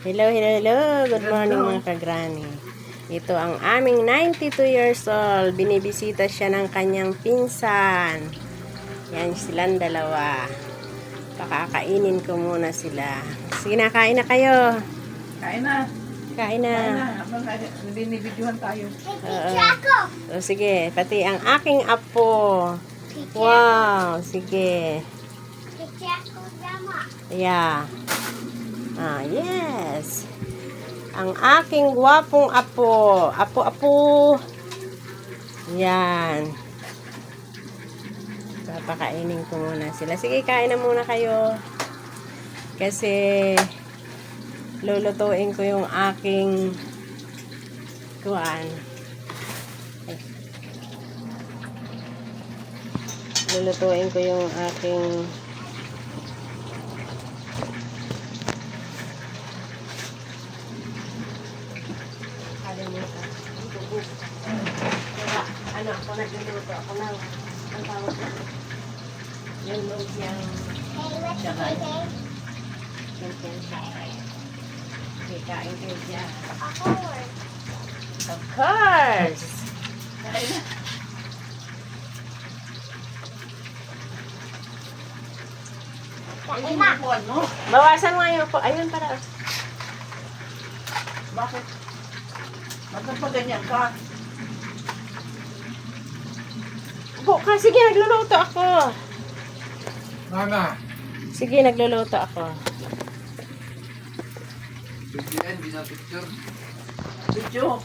Hello, hello, hello. Good morning mga ka-granny. Ito ang aming 92 years old. Binibisita siya ng kanyang pinsan. Yan silang dalawa. Pakakainin ko muna sila. Sige na, kain na kayo. Kain na. Kain na. Kain na. Habang binibidyohan tayo. O, sige, pati ang aking apo. Wow, sige. Yeah. Yes. Ang aking gwapong apo. Apo-apo. Yan. Papakainin ko muna sila. Sige, kain na muna kayo. Kasi lulutuin ko yung aking kuwan. Lulutuin ko yung aking ano, ako nagluluto. Ako lang. Ang tawag ko. Yung lumpiang sakay. Lumpiang sakay. Okay, kain kayo dyan. Of course! Kain na. Hindi mo po ano? Bawasan mo yung po. Ayun para. Bakit? Bakit pa ganyan ka? Po, sige, nagluluto ako. Mama. Sige, nagluluto ako. Hindi na picture. Video.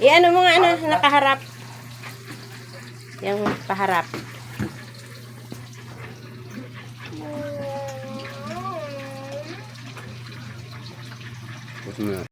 Ano mo nga, ano, nakaharap. Yung paharap. What's that?